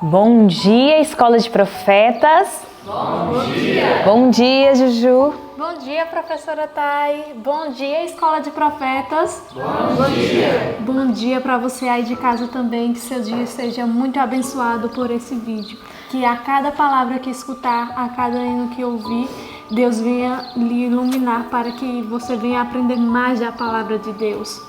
Bom dia, Escola de Profetas. Bom dia. Bom dia, Juju. Bom dia, professora Thay. Bom dia, Escola de Profetas. Bom dia. Bom dia para você aí de casa também, que seu dia seja muito abençoado por esse vídeo. Que a cada palavra que escutar, a cada hino que ouvir, Deus venha lhe iluminar para que você venha aprender mais da palavra de Deus.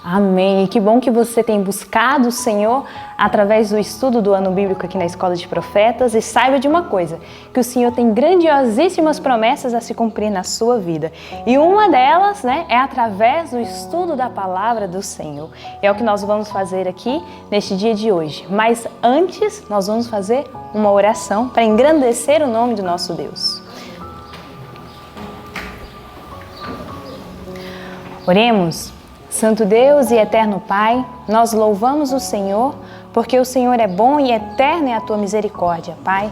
Amém. E que bom que você tem buscado o Senhor através do estudo do ano bíblico aqui na Escola de Profetas. E saiba de uma coisa, que o Senhor tem grandiosíssimas promessas a se cumprir na sua vida. E uma delas, é através do estudo da palavra do Senhor. É o que nós vamos fazer aqui neste dia de hoje. Mas antes, nós vamos fazer uma oração para engrandecer o nome do nosso Deus. Oremos. Santo Deus e eterno Pai, nós louvamos o Senhor, porque o Senhor é bom e eterna é a tua misericórdia, Pai.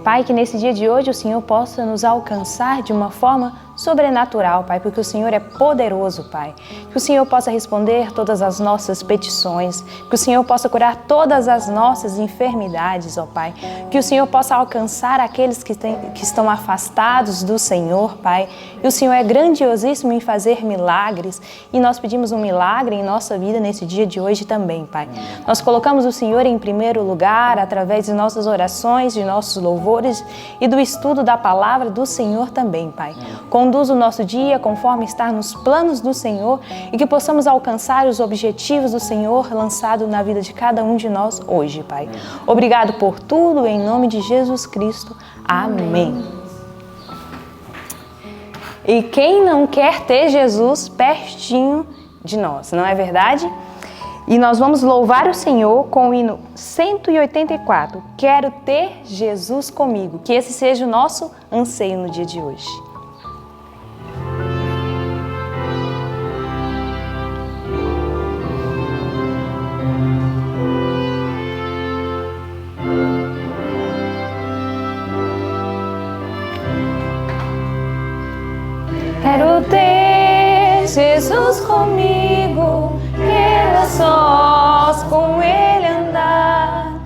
Pai, que nesse dia de hoje o Senhor possa nos alcançar de uma forma sobrenatural, Pai, porque o Senhor é poderoso, Pai. Que o Senhor possa responder todas as nossas petições, que o Senhor possa curar todas as nossas enfermidades, ó Pai. Que o Senhor possa alcançar aqueles que estão afastados do Senhor, Pai. E o Senhor é grandiosíssimo em fazer milagres e nós pedimos um milagre em nossa vida nesse dia de hoje também, Pai. Nós colocamos o Senhor em primeiro lugar através de nossas orações, de nossos louvores e do estudo da palavra do Senhor também, Pai. Conduz o nosso dia conforme está nos planos do Senhor e que possamos alcançar os objetivos do Senhor lançado na vida de cada um de nós hoje, Pai. Obrigado por tudo, em nome de Jesus Cristo. Amém. E quem não quer ter Jesus pertinho de nós, não é verdade? E nós vamos louvar o Senhor com o hino 184. Quero ter Jesus comigo. Que esse seja o nosso anseio no dia de hoje. Quero ter Jesus comigo, quero a sós com Ele andar.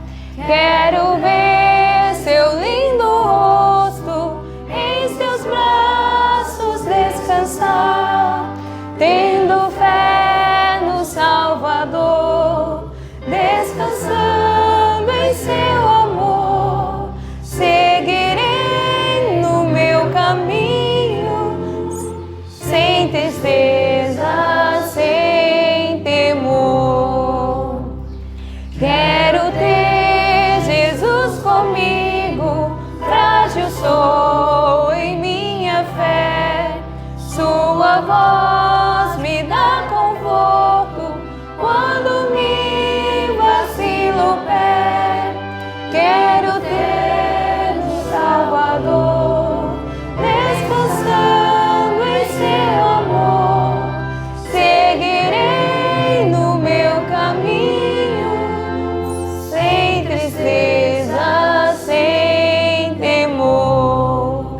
Quero ver seu lindo rosto, em seus braços descansar. Tendo fé no Salvador, descansando em seu amor. Seguirei no meu caminho, sem tristeza, sem temor. Quero ter Jesus comigo, frágil sou em minha fé. Sua voz me dá conforto quando me vacilo o pé. Quero ter no Salvador, descansando em seu amor. Seguirei no meu caminho, sem tristeza, sem temor.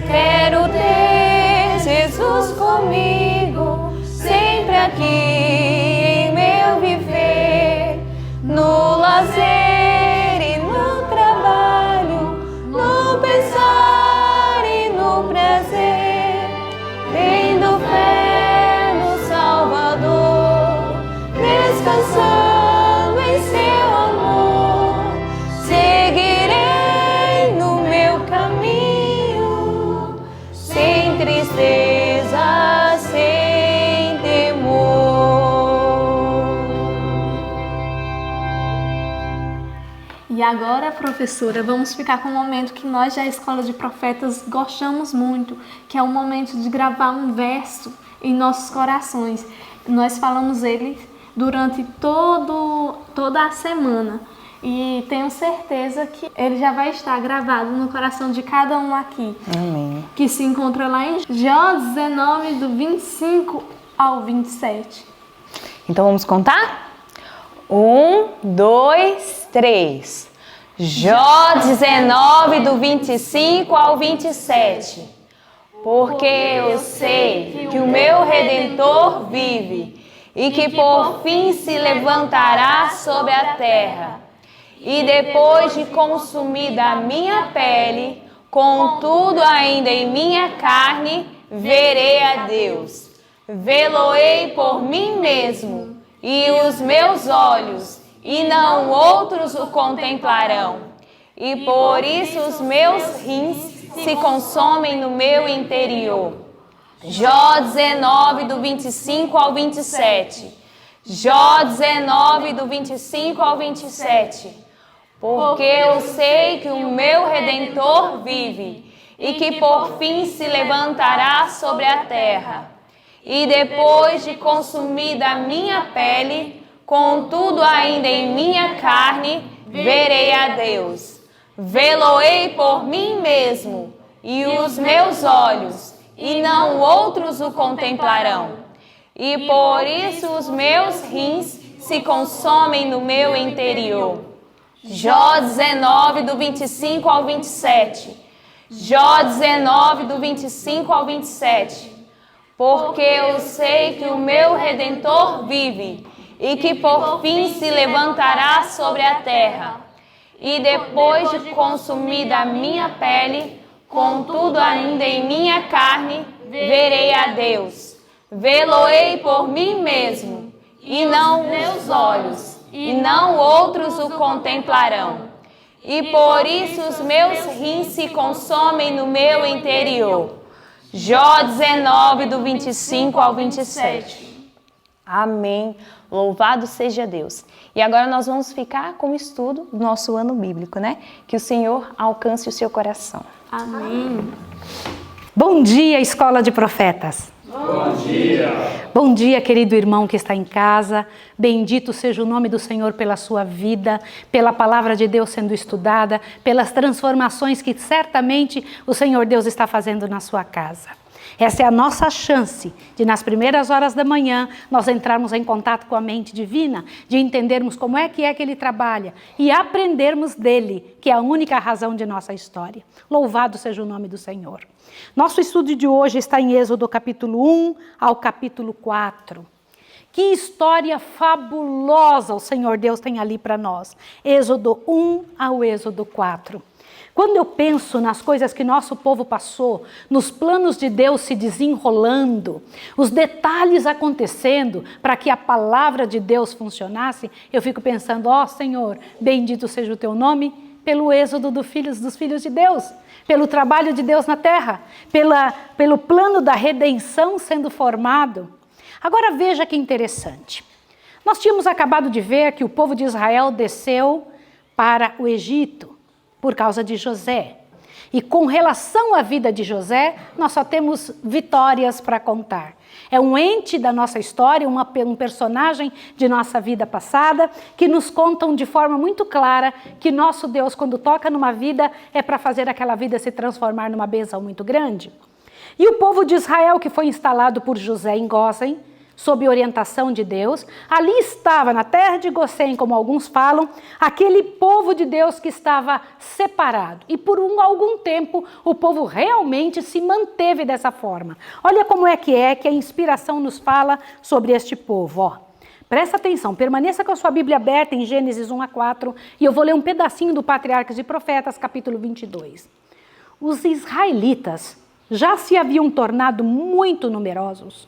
Quero ter Jesus comigo, sempre aqui em meu viver, no lazer e no trabalho, no pensar e no prazer. Tendo fé no Salvador, descansando em seu amor. Seguirei no meu caminho, sem tristeza, sem temor. E agora, professora, vamos ficar com um momento que nós da Escola de Profetas gostamos muito, que é o momento de gravar um verso em nossos corações. Nós falamos ele durante toda a semana e tenho certeza que ele já vai estar gravado no coração de cada um aqui. Amém. Que se encontra lá em Jó 19, do 25 ao 27. Então vamos contar? 1, 2, 3. Jó 19, do 25 ao 27. Porque eu sei que o meu Redentor vive e que por fim se levantará sobre a terra. e depois de consumida a minha pele, contudo ainda em minha carne, verei a Deus. Vê-lo-ei por mim mesmo, e os meus olhos, e não outros o contemplarão. E por isso os meus rins se consomem no meu interior. Jó 19, do 25 ao 27. Jó 19, do 25 ao 27. Porque eu sei que o meu Redentor vive, e que por fim se levantará sobre a terra. E depois de consumida a minha pele, contudo ainda em minha carne, verei a Deus. Vê-lo-ei por mim mesmo, e os meus olhos, e não outros o contemplarão. E por isso os meus rins se consomem no meu interior. Jó 19, do 25 ao 27. Jó 19, do 25 ao 27. Porque eu sei que o meu Redentor vive, e que por fim se levantará sobre a terra. E depois de consumida a minha pele, contudo ainda em minha carne, verei a Deus. Vê-lo-ei por mim mesmo, e não meus olhos, e não outros o contemplarão. E por isso os meus rins se consomem no meu interior. Jó 19, do 25 ao 27. Amém. Louvado seja Deus. E agora nós vamos ficar com o estudo do nosso ano bíblico, né? Que o Senhor alcance o seu coração. Amém. Bom dia, Escola de Profetas. Bom dia. Bom dia, querido irmão que está em casa. Bendito seja o nome do Senhor pela sua vida, pela palavra de Deus sendo estudada, pelas transformações que certamente o Senhor Deus está fazendo na sua casa. Essa é a nossa chance de, nas primeiras horas da manhã, nós entrarmos em contato com a mente divina, de entendermos como é que Ele trabalha e aprendermos dele, que é a única razão de nossa história. Louvado seja o nome do Senhor. Nosso estudo de hoje está em Êxodo capítulo 1 ao capítulo 4. Que história fabulosa o Senhor Deus tem ali para nós. Êxodo 1 ao Êxodo 4. Quando eu penso nas coisas que nosso povo passou, nos planos de Deus se desenrolando, os detalhes acontecendo para que a palavra de Deus funcionasse, eu fico pensando, ó Senhor, bendito seja o teu nome, pelo êxodo dos filhos de Deus, pelo trabalho de Deus na terra, pelo plano da redenção sendo formado. Agora veja que interessante. Nós tínhamos acabado de ver que o povo de Israel desceu para o Egito por causa de José. E com relação à vida de José, nós só temos vitórias para contar. É um ente da nossa história, um personagem de nossa vida passada, que nos contam de forma muito clara que nosso Deus, quando toca numa vida, é para fazer aquela vida se transformar numa bênção muito grande. E o povo de Israel, que foi instalado por José em Gósen, sob orientação de Deus, ali estava, na terra de Gósen, como alguns falam, aquele povo de Deus que estava separado. E por algum tempo, o povo realmente se manteve dessa forma. Olha como é que a inspiração nos fala sobre este povo. Ó, presta atenção, permaneça com a sua Bíblia aberta em Gênesis 1 a 4, e eu vou ler um pedacinho do Patriarcas e Profetas, capítulo 22. Os israelitas já se haviam tornado muito numerosos,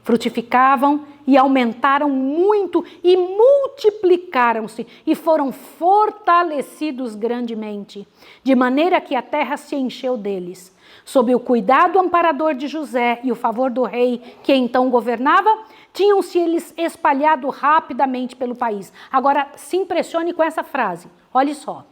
frutificavam e aumentaram muito e multiplicaram-se e foram fortalecidos grandemente, de maneira que a terra se encheu deles. Sob o cuidado amparador de José e o favor do rei que então governava, tinham-se eles espalhado rapidamente pelo país. Agora se impressione com essa frase, olhe só.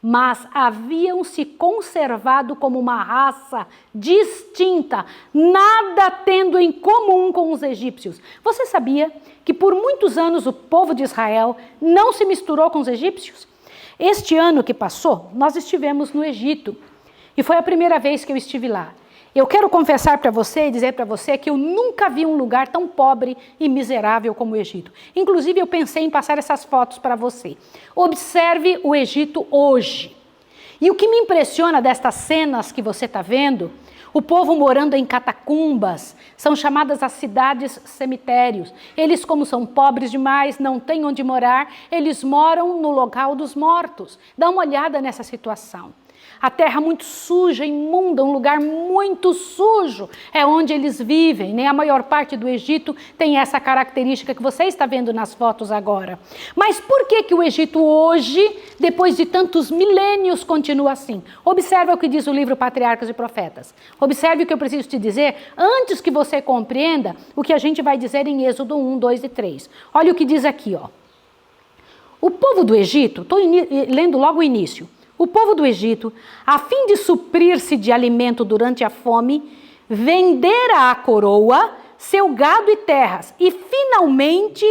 Mas haviam se conservado como uma raça distinta, nada tendo em comum com os egípcios. Você sabia que por muitos anos o povo de Israel não se misturou com os egípcios? Este ano que passou, nós estivemos no Egito e foi a primeira vez que eu estive lá. Eu quero confessar para você e dizer para você que eu nunca vi um lugar tão pobre e miserável como o Egito. Inclusive, eu pensei em passar essas fotos para você. Observe o Egito hoje. E o que me impressiona destas cenas que você está vendo, O povo morando em catacumbas, são chamadas as cidades cemitérios. Eles, como são pobres demais, não têm onde morar, eles moram no local dos mortos. Dá uma olhada nessa situação. A terra muito suja, imunda, um lugar muito sujo, é onde eles vivem, né? A maior parte do Egito tem essa característica que você está vendo nas fotos agora. Mas por que o Egito hoje, depois de tantos milênios, continua assim? Observe o que diz o livro Patriarcas e Profetas. Observe o que eu preciso te dizer antes que você compreenda o que a gente vai dizer em Êxodo 1, 2 e 3. Olha o que diz aqui, ó. O povo do Egito, estou lendo logo o início. O povo do Egito, a fim de suprir-se de alimento durante a fome, vendera à coroa seu gado e terras, e finalmente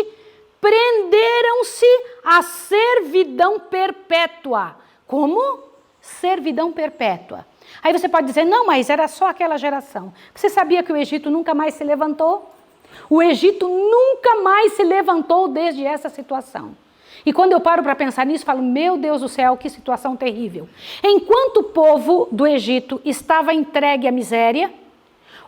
prenderam-se à servidão perpétua. Como? Servidão perpétua. Aí você pode dizer, não, mas era só aquela geração. Você sabia que o Egito nunca mais se levantou? O Egito nunca mais se levantou desde essa situação. E quando eu paro para pensar nisso, falo, meu Deus do céu, que situação terrível. Enquanto o povo do Egito estava entregue à miséria,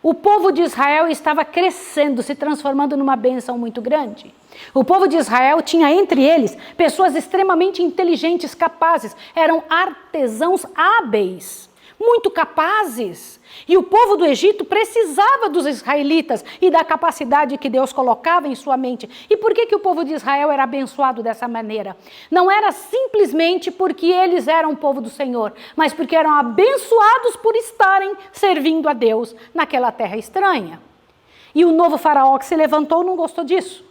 o povo de Israel estava crescendo, se transformando numa bênção muito grande. O povo de Israel tinha entre eles pessoas extremamente inteligentes, capazes, eram artesãos hábeis, muito capazes. E o povo do Egito precisava dos israelitas e da capacidade que Deus colocava em sua mente. E por que o povo de Israel era abençoado dessa maneira? Não era simplesmente porque eles eram o povo do Senhor, mas porque eram abençoados por estarem servindo a Deus naquela terra estranha. E o novo faraó que se levantou não gostou disso.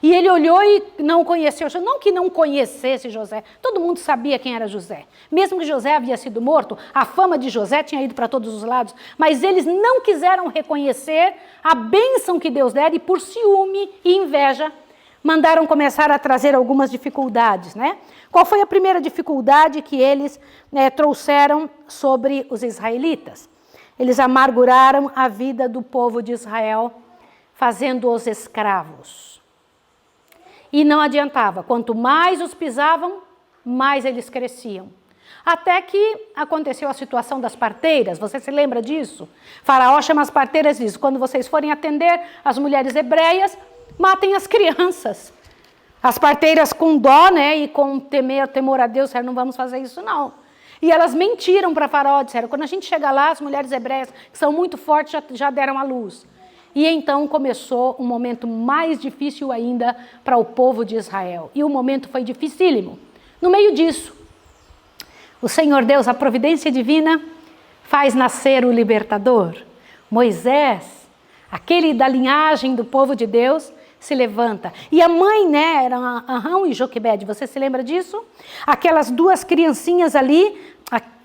E ele olhou e não conheceu, não que não conhecesse José, todo mundo sabia quem era José. Mesmo que José havia sido morto, a fama de José tinha ido para todos os lados, mas eles não quiseram reconhecer a bênção que Deus dera e por ciúme e inveja, mandaram começar a trazer algumas dificuldades, né? Qual foi a primeira dificuldade que eles trouxeram sobre os israelitas? Eles amarguraram a vida do povo de Israel, fazendo-os escravos. E não adiantava, quanto mais os pisavam, mais eles cresciam. Até que aconteceu a situação das parteiras, você se lembra disso? Faraó chama as parteiras e diz, quando vocês forem atender as mulheres hebreias, matem as crianças. As parteiras com dó, né, e com temor a Deus, disseram, não vamos fazer isso não. E elas mentiram para Faraó, disseram, quando a gente chegar lá, as mulheres hebreias, que são muito fortes, já deram à luz. E então começou um momento mais difícil ainda para o povo de Israel. E o momento foi dificílimo. No meio disso, o Senhor Deus, a providência divina, faz nascer o libertador. Moisés, aquele da linhagem do povo de Deus, se levanta. E a mãe, né, era Arão e Joquebede, você se lembra disso? Aquelas duas criancinhas ali,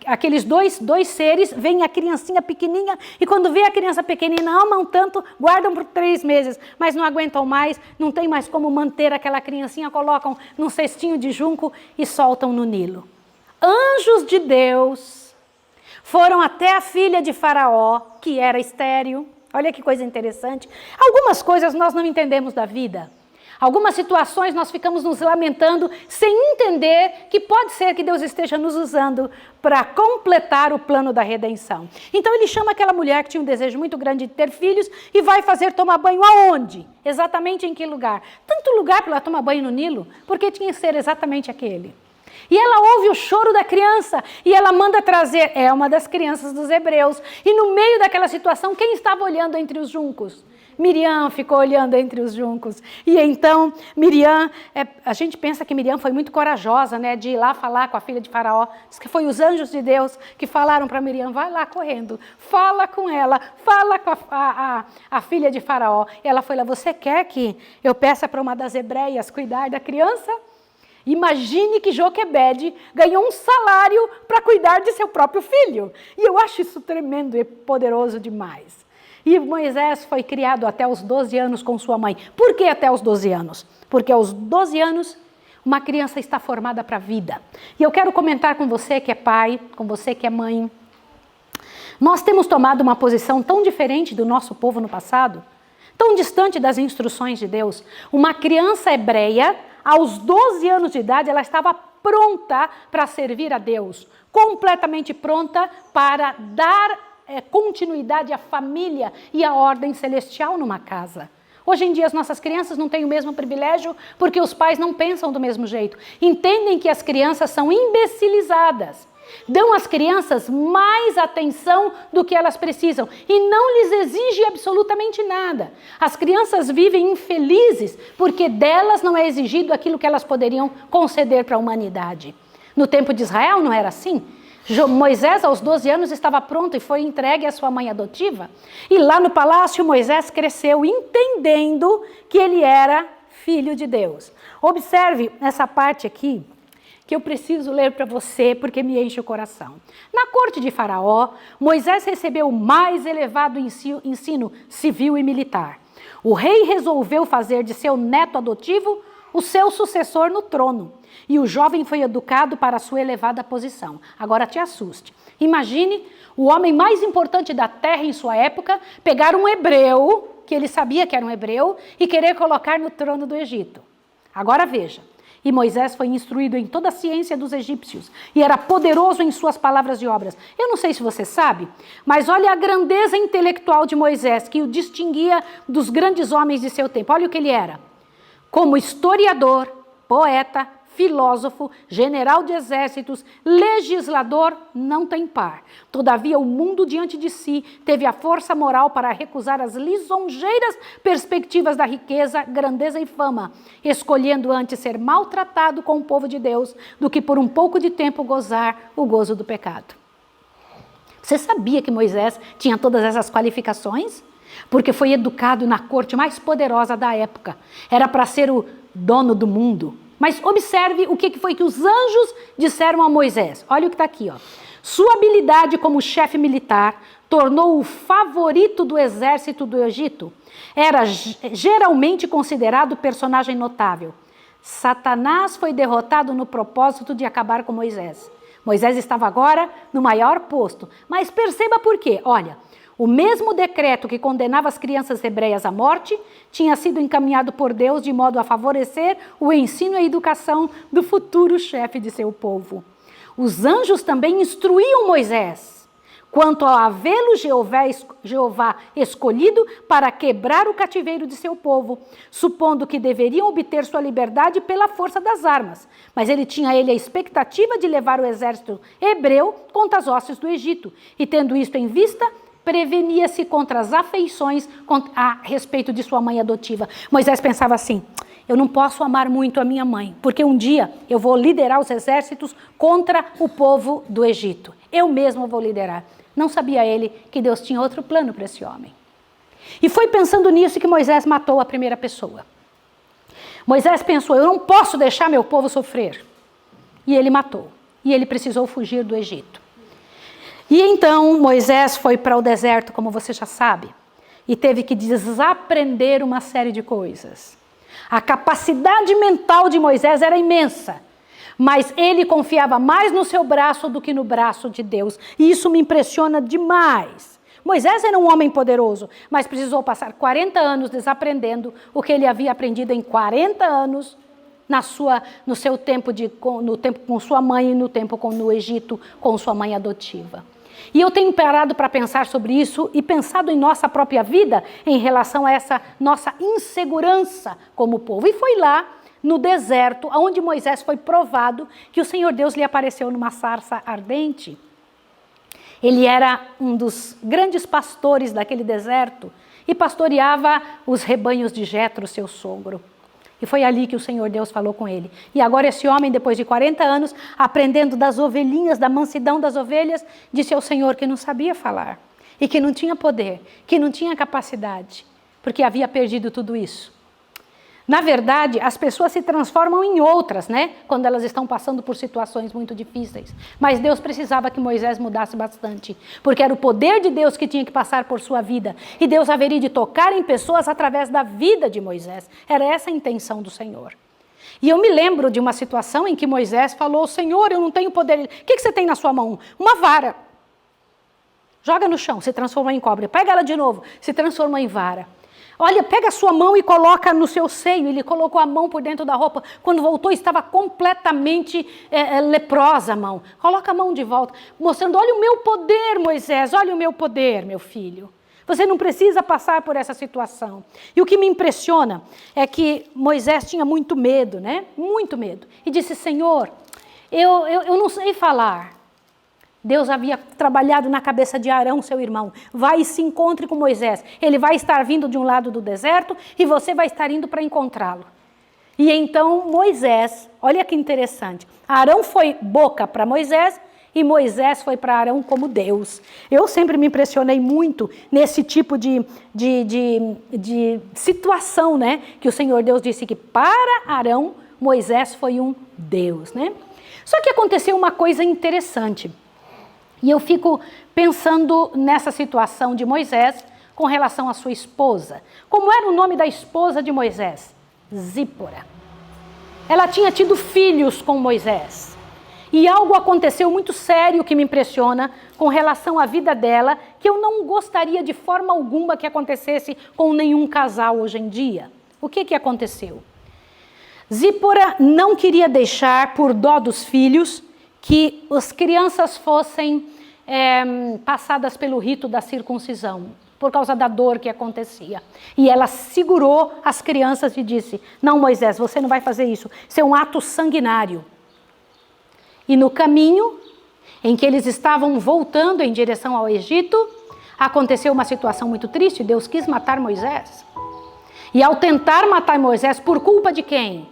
aqueles dois seres, vem a criancinha pequenininha e quando vê a criança pequenina, amam tanto, guardam por 3 meses, mas não aguentam mais, não tem mais como manter aquela criancinha, colocam num cestinho de junco e soltam no Nilo. Anjos de Deus foram até a filha de Faraó, que era estéril. Olha que coisa interessante. Algumas coisas nós não entendemos da vida. Algumas situações nós ficamos nos lamentando sem entender que pode ser que Deus esteja nos usando para completar o plano da redenção. Então ele chama aquela mulher que tinha um desejo muito grande de ter filhos e vai fazer tomar banho aonde? Exatamente em que lugar? Tanto lugar para ela tomar banho no Nilo, porque tinha que ser exatamente aquele. E ela ouve o choro da criança e ela manda trazer, é uma das crianças dos hebreus. E no meio daquela situação, quem estava olhando entre os juncos? Miriam ficou olhando entre os juncos. E então, Miriam, a gente pensa que Miriam foi muito corajosa, né, de ir lá falar com a filha de Faraó. Diz que foi os anjos de Deus que falaram para Miriam, vai lá correndo, fala com ela, fala com a filha de Faraó. E ela foi lá, você quer que eu peça para uma das hebreias cuidar da criança? Imagine que Joquebede ganhou um salário para cuidar de seu próprio filho. E eu acho isso tremendo e poderoso demais. E Moisés foi criado até os 12 anos com sua mãe. Por que até os 12 anos? Porque aos 12 anos, uma criança está formada para a vida. E eu quero comentar com você que é pai, com você que é mãe. Nós temos tomado uma posição tão diferente do nosso povo no passado, tão distante das instruções de Deus. Uma criança hebreia, aos 12 anos de idade, ela estava pronta para servir a Deus, completamente pronta para dar continuidade à família e à ordem celestial numa casa. Hoje em dia as nossas crianças não têm o mesmo privilégio porque os pais não pensam do mesmo jeito. Entendem que as crianças são imbecilizadas. Dão às crianças mais atenção do que elas precisam e não lhes exige absolutamente nada. As crianças vivem infelizes porque delas não é exigido aquilo que elas poderiam conceder para a humanidade. No tempo de Israel não era assim. Moisés, aos 12 anos, estava pronto e foi entregue à sua mãe adotiva. E lá no palácio, Moisés cresceu entendendo que ele era filho de Deus. Observe essa parte aqui, que eu preciso ler para você, porque me enche o coração. Na corte de Faraó, Moisés recebeu o mais elevado ensino civil e militar. O rei resolveu fazer de seu neto adotivo o seu sucessor no trono. E o jovem foi educado para a sua elevada posição. Agora te assuste. Imagine o homem mais importante da terra em sua época pegar um hebreu, que ele sabia que era um hebreu, e querer colocar no trono do Egito. Agora veja. E Moisés foi instruído em toda a ciência dos egípcios e era poderoso em suas palavras e obras. Eu não sei se você sabe, mas olha a grandeza intelectual de Moisés, que o distinguia dos grandes homens de seu tempo. Olha o que ele era. Como historiador, poeta, filósofo, general de exércitos, legislador, não tem par. Todavia, o mundo diante de si teve a força moral para recusar as lisonjeiras perspectivas da riqueza, grandeza e fama, escolhendo antes ser maltratado com o povo de Deus do que por um pouco de tempo gozar o gozo do pecado. Você sabia que Moisés tinha todas essas qualificações? Porque foi educado na corte mais poderosa da época. Era para ser o dono do mundo. Mas observe o que foi que os anjos disseram a Moisés. Olha o que está aqui. Ó. Sua habilidade como chefe militar tornou-o favorito do exército do Egito. Era geralmente considerado personagem notável. Satanás foi derrotado no propósito de acabar com Moisés. Moisés estava agora no maior posto. Mas perceba por quê. Olha, o mesmo decreto que condenava as crianças hebreias à morte tinha sido encaminhado por Deus de modo a favorecer o ensino e a educação do futuro chefe de seu povo. Os anjos também instruíam Moisés quanto a havê-lo Jeová escolhido para quebrar o cativeiro de seu povo, supondo que deveriam obter sua liberdade pela força das armas. Mas ele tinha a expectativa de levar o exército hebreu contra as hostes do Egito, e tendo isto em vista, prevenia-se contra as afeições a respeito de sua mãe adotiva. Moisés pensava assim, eu não posso amar muito a minha mãe, porque um dia eu vou liderar os exércitos contra o povo do Egito. Eu mesmo vou liderar. Não sabia ele que Deus tinha outro plano para esse homem. E foi pensando nisso que Moisés matou a primeira pessoa. Moisés pensou, eu não posso deixar meu povo sofrer. E ele matou. E ele precisou fugir do Egito. E então Moisés foi para o deserto, como você já sabe, e teve que desaprender uma série de coisas. A capacidade mental de Moisés era imensa, mas ele confiava mais no seu braço do que no braço de Deus. E isso me impressiona demais. Moisés era um homem poderoso, mas precisou passar 40 anos desaprendendo o que ele havia aprendido em 40 anos no seu tempo, no tempo com sua mãe e no tempo no Egito com sua mãe adotiva. E eu tenho parado para pensar sobre isso e pensado em nossa própria vida em relação a essa nossa insegurança como povo. E foi lá, no deserto, onde Moisés foi provado que o Senhor Deus lhe apareceu numa sarça ardente. Ele era um dos grandes pastores daquele deserto e pastoreava os rebanhos de Jetro, seu sogro. E foi ali que o Senhor Deus falou com ele. E agora esse homem, depois de 40 anos, aprendendo das ovelhinhas, da mansidão das ovelhas, disse ao Senhor que não sabia falar, e que não tinha poder, que não tinha capacidade, porque havia perdido tudo isso. Na verdade, as pessoas se transformam em outras, né? Quando elas estão passando por situações muito difíceis. Mas Deus precisava que Moisés mudasse bastante, porque era o poder de Deus que tinha que passar por sua vida. E Deus haveria de tocar em pessoas através da vida de Moisés. Era essa a intenção do Senhor. E eu me lembro de uma situação em que Moisés falou, Senhor, eu não tenho poder. O que você tem na sua mão? Uma vara. Joga no chão, se transforma em cobra. Pega ela de novo, se transforma em vara. Olha, pega a sua mão e coloca no seu seio. Ele colocou a mão por dentro da roupa. Quando voltou, estava completamente leprosa a mão. Coloca a mão de volta, mostrando, olha o meu poder, Moisés, olha o meu poder, meu filho. Você não precisa passar por essa situação. E o que me impressiona é que Moisés tinha muito medo, né? Muito medo. E disse, Senhor, eu não sei falar. Deus havia trabalhado na cabeça de Arão, seu irmão. Vai e se encontre com Moisés. Ele vai estar vindo de um lado do deserto e você vai estar indo para encontrá-lo. E então Moisés, olha que interessante. Arão foi boca para Moisés e Moisés foi para Arão como Deus. Eu sempre me impressionei muito nesse tipo de situação, né? Que o Senhor Deus disse que para Arão, Moisés foi um Deus, né? Só que aconteceu uma coisa interessante. E eu fico pensando nessa situação de Moisés com relação à sua esposa. Como era o nome da esposa de Moisés? Zípora. Ela tinha tido filhos com Moisés. E algo aconteceu muito sério que me impressiona com relação à vida dela, que eu não gostaria de forma alguma que acontecesse com nenhum casal hoje em dia. O que aconteceu? Zípora não queria deixar, por dó dos filhos, que as crianças fossem passadas pelo rito da circuncisão, por causa da dor que acontecia. E ela segurou as crianças e disse, não, Moisés, você não vai fazer isso, isso é um ato sanguinário. E no caminho em que eles estavam voltando em direção ao Egito, aconteceu uma situação muito triste, Deus quis matar Moisés. E ao tentar matar Moisés, por culpa de quem?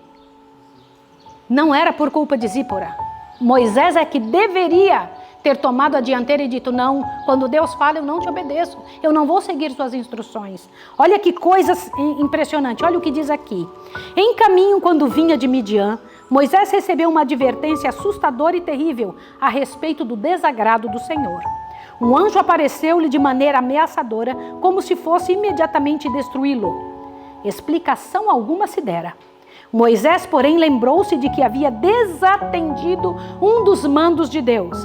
Não era por culpa de Zípora. Moisés é que deveria ter tomado a dianteira e dito, não, quando Deus fala eu não te obedeço, eu não vou seguir suas instruções. Olha que coisa impressionante, olha o que diz aqui. Em caminho, quando vinha de Midian, Moisés recebeu uma advertência assustadora e terrível a respeito do desagrado do Senhor. Um anjo apareceu-lhe de maneira ameaçadora, como se fosse imediatamente destruí-lo. Explicação alguma se dera. Moisés, porém, lembrou-se de que havia desatendido um dos mandos de Deus,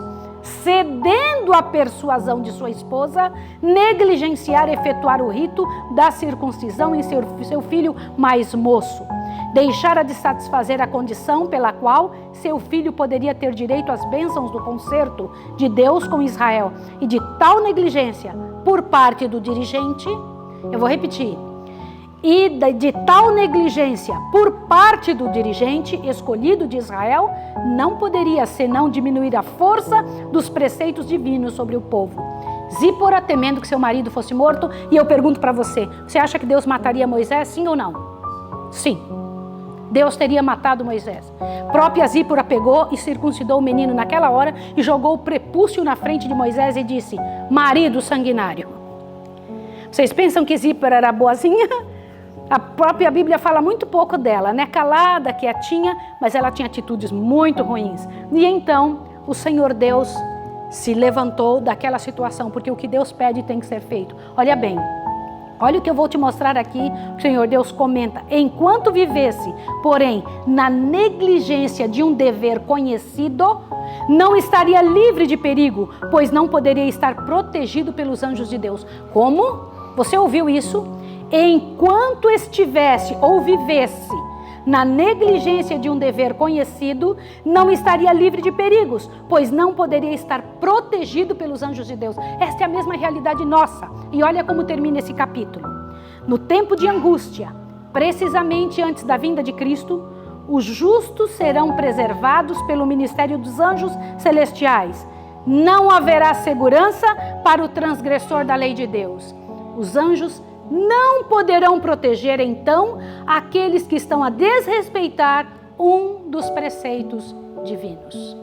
cedendo à persuasão de sua esposa, negligenciar efetuar o rito da circuncisão em seu filho mais moço. Deixara de satisfazer a condição pela qual seu filho poderia ter direito às bênçãos do concerto de Deus com Israel. E de tal negligência por parte do dirigente, eu vou repetir, e de tal negligência por parte do dirigente escolhido de Israel, não poderia senão diminuir a força dos preceitos divinos sobre o povo. Zípora, temendo que seu marido fosse morto, e eu pergunto para você, você acha que Deus mataria Moisés, sim ou não? Sim. Deus teria matado Moisés. Própria Zípora pegou e circuncidou o menino naquela hora e jogou o prepúcio na frente de Moisés e disse, marido sanguinário. Vocês pensam que Zípora era boazinha? A própria Bíblia fala muito pouco dela, né? Calada, quietinha, mas ela tinha atitudes muito ruins. E então o Senhor Deus se levantou daquela situação, porque o que Deus pede tem que ser feito. Olha bem, olha o que eu vou te mostrar aqui, o Senhor Deus comenta. Enquanto vivesse, porém, na negligência de um dever conhecido, não estaria livre de perigo, pois não poderia estar protegido pelos anjos de Deus. Como? Você ouviu isso? Enquanto estivesse ou vivesse na negligência de um dever conhecido, não estaria livre de perigos, pois não poderia estar protegido pelos anjos de Deus. Esta é a mesma realidade nossa. E olha como termina esse capítulo. No tempo de angústia, precisamente antes da vinda de Cristo, os justos serão preservados pelo ministério dos anjos celestiais. Não haverá segurança para o transgressor da lei de Deus. Os anjos não poderão proteger, então, aqueles que estão a desrespeitar um dos preceitos divinos.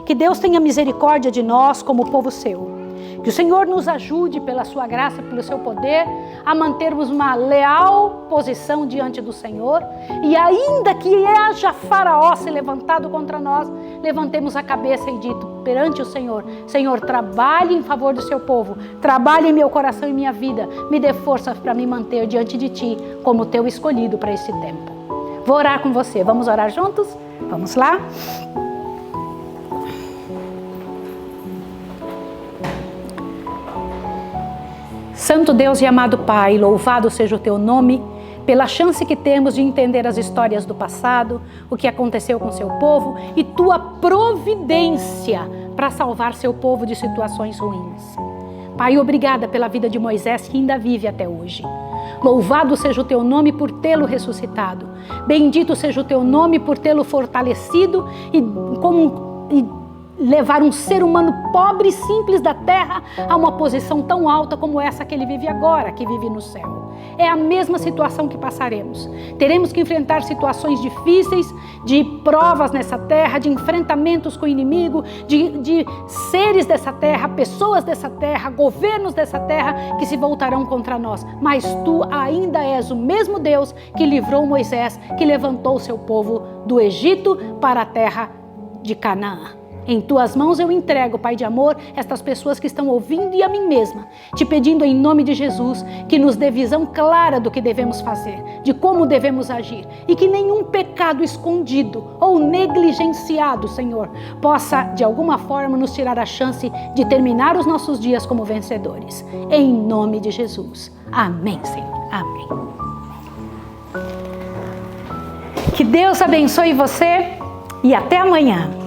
Que Deus tenha misericórdia de nós como povo seu. Que o Senhor nos ajude pela sua graça, pelo seu poder, a mantermos uma leal posição diante do Senhor. E ainda que haja Faraó se levantado contra nós, levantemos a cabeça e dito perante o Senhor, Senhor, trabalhe em favor do seu povo, trabalhe em meu coração e minha vida, me dê força para me manter diante de ti como teu escolhido para esse tempo. Vou orar com você, vamos orar juntos? Vamos lá? Santo Deus e amado Pai, louvado seja o teu nome, pela chance que temos de entender as histórias do passado, o que aconteceu com seu povo e tua providência para salvar seu povo de situações ruins. Pai, obrigada pela vida de Moisés que ainda vive até hoje. Louvado seja o teu nome por tê-lo ressuscitado. Bendito seja o teu nome por tê-lo fortalecido e levar um ser humano pobre e simples da terra a uma posição tão alta como essa que ele vive agora, que vive no céu. É a mesma situação que passaremos. Teremos que enfrentar situações difíceis, de provas nessa terra, de enfrentamentos com o inimigo, de seres dessa terra, pessoas dessa terra, governos dessa terra que se voltarão contra nós. Mas tu ainda és o mesmo Deus que livrou Moisés, que levantou o seu povo do Egito para a terra de Canaã. Em tuas mãos eu entrego, Pai de amor, estas pessoas que estão ouvindo e a mim mesma, te pedindo em nome de Jesus que nos dê visão clara do que devemos fazer, de como devemos agir e que nenhum pecado escondido ou negligenciado, Senhor, possa de alguma forma nos tirar a chance de terminar os nossos dias como vencedores. Em nome de Jesus. Amém, Senhor. Amém. Que Deus abençoe você e até amanhã.